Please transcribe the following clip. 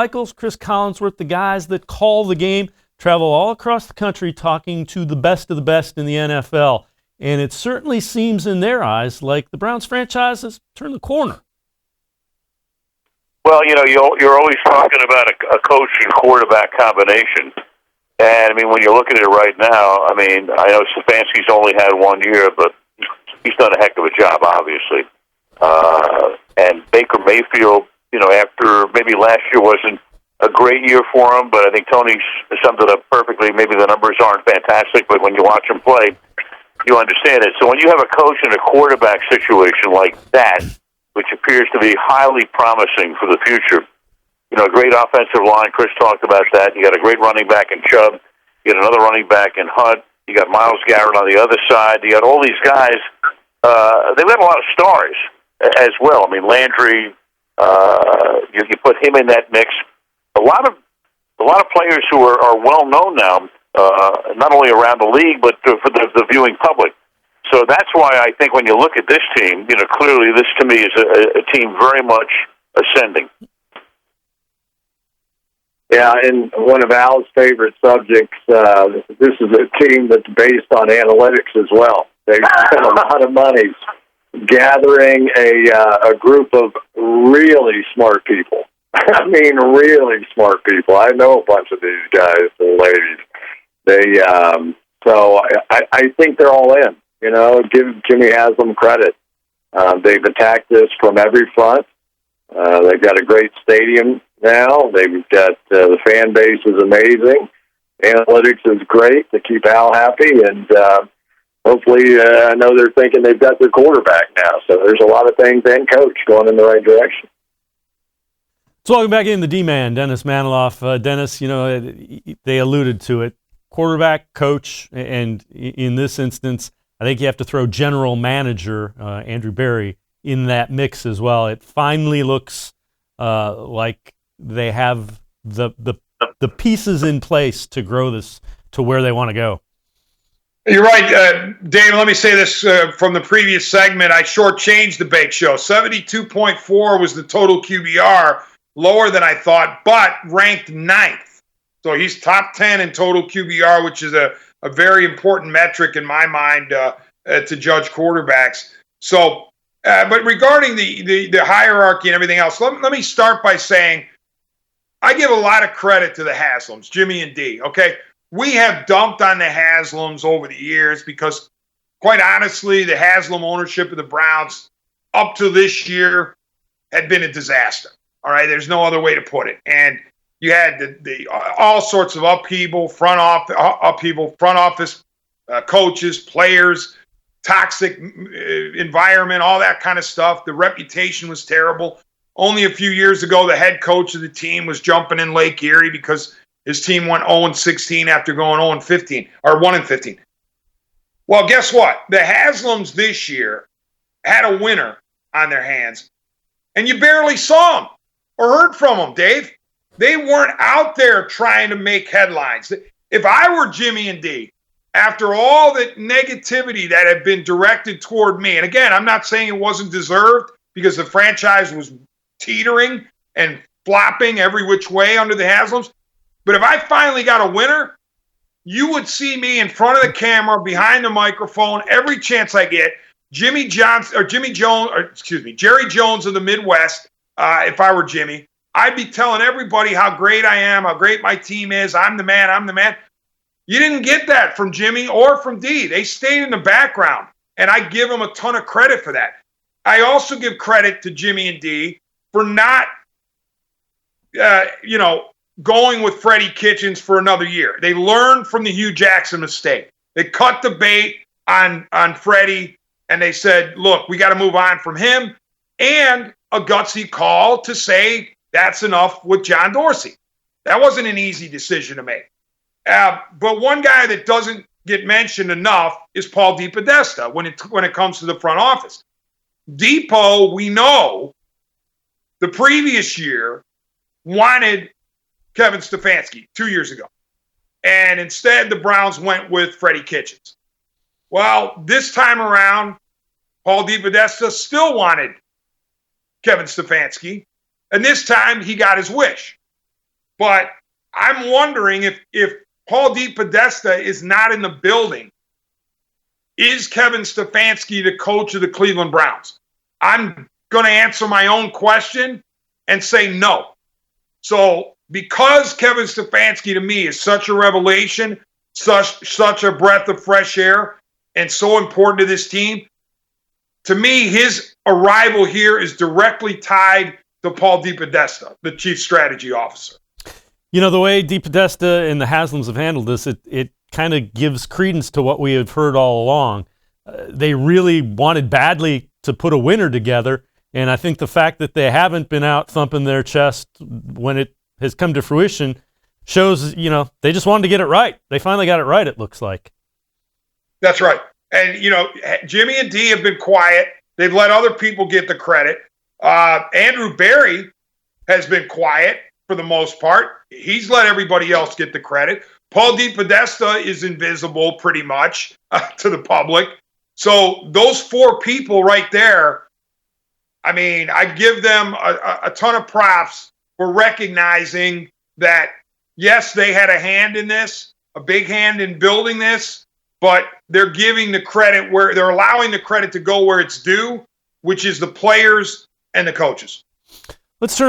Michaels, Cris Collinsworth, the guys that call the game, travel all across the country talking to the best of the best in the NFL. And it certainly seems in their eyes like the Browns franchise has turned the corner. Well, you're always talking about a coach and quarterback combination. And, I mean, when you look at it right now, I mean, I know Stefanski's only had 1 year, but he's done a heck of a job, obviously. And Baker Mayfield, after maybe last year wasn't a great year for him, but I think Tony summed it up perfectly. Maybe the numbers aren't fantastic, but when you watch him play, you understand it. So when you have a coach and a quarterback situation like that, which appears to be highly promising for the future, a great offensive line, Chris talked about that. You got a great running back in Chubb. You got another running back in Hunt. You got Myles Garrett on the other side. You got all these guys. They've got a lot of stars as well. I mean, Landry, you put him in that mix. A lot of players who are well known now, not only around the league but for the viewing public. So that's why I think when you look at this team, clearly this to me is a team very much ascending. Yeah, and one of Al's favorite subjects, this is a team that's based on analytics as well. They've spent a lot of money gathering a group of really smart people. I mean, really smart people. I know a bunch of these guys and ladies. So I think they're all in. Give Jimmy Haslam credit. They've attacked this from every front. They've got a great stadium now. They've got the fan base is amazing. Analytics is great to keep Al happy, and hopefully, I know they're thinking they've got their quarterback now. So there's a lot of things and coach going in the right direction. So welcome back in the D-Man, Dennis Manoloff. Dennis, they alluded to it. Quarterback, coach, and in this instance, I think you have to throw general manager Andrew Berry in that mix as well. It finally looks like they have the pieces in place to grow this to where they want to go. You're right, Dave. Let me say this from the previous segment. I shortchanged the Bake Show. 72.4 was the total QBR, lower than I thought, but ranked 9th. So he's top 10 in total QBR, which is a very important metric in my mind to judge quarterbacks. So, but regarding the hierarchy and everything else, let me start by saying I give a lot of credit to the Haslams, Jimmy and D. Okay, we have dumped on the Haslams over the years because, quite honestly, the Haslam ownership of the Browns up to this year had been a disaster. All right, there's no other way to put it. And you had the all sorts of upheaval, front office, coaches, players, toxic environment, all that kind of stuff. The reputation was terrible. Only a few years ago, the head coach of the team was jumping in Lake Erie because his team went 0-16 after going 0-15 or 1-15. Well, guess what? The Haslams this year had a winner on their hands, and you barely saw them or heard from them, Dave. They weren't out there trying to make headlines. If I were Jimmy and D, after all the negativity that had been directed toward me, and again, I'm not saying it wasn't deserved because the franchise was teetering and flopping every which way under the Haslams, but if I finally got a winner, you would see me in front of the camera, behind the microphone, every chance I get. Jerry Jones of the Midwest, if I were Jimmy, I'd be telling everybody how great I am, how great my team is. I'm the man. I'm the man. You didn't get that from Jimmy or from D. They stayed in the background, and I give them a ton of credit for that. I also give credit to Jimmy and D for not, going with Freddie Kitchens for another year. They learned from the Hugh Jackson mistake. They cut the bait on Freddie, and they said, look, we got to move on from him, and a gutsy call to say that's enough with John Dorsey. That wasn't an easy decision to make. But one guy that doesn't get mentioned enough is Paul DePodesta when it comes to the front office. Depot, we know, the previous year wanted Kevin Stefanski 2 years ago. And instead, the Browns went with Freddie Kitchens. Well, this time around, Paul DePodesta still wanted Kevin Stefanski. And this time, he got his wish. But I'm wondering if Paul DePodesta is not in the building, is Kevin Stefanski the coach of the Cleveland Browns? I'm going to answer my own question and say no. So because Kevin Stefanski to me is such a revelation, such a breath of fresh air, and so important to this team, to me, his arrival here is directly tied to Paul DePodesta, the chief strategy officer. You know, the way DePodesta and the Haslams have handled this, it kind of gives credence to what we have heard all along. They really wanted badly to put a winner together, and I think the fact that they haven't been out thumping their chest when it has come to fruition shows, you know, they just wanted to get it right. They finally got it right, it looks like. That's right. And, you know, Jimmy and Dee have been quiet. They've let other people get the credit. Andrew Berry has been quiet for the most part. He's let everybody else get the credit. Paul DePodesta is invisible pretty much to the public. So those four people right there, I mean, I give them a ton of props for recognizing that, yes, they had a hand in this, a big hand in building this, but they're giving the credit where they're allowing the credit to go where it's due, which is the players and the coaches. Let's turn our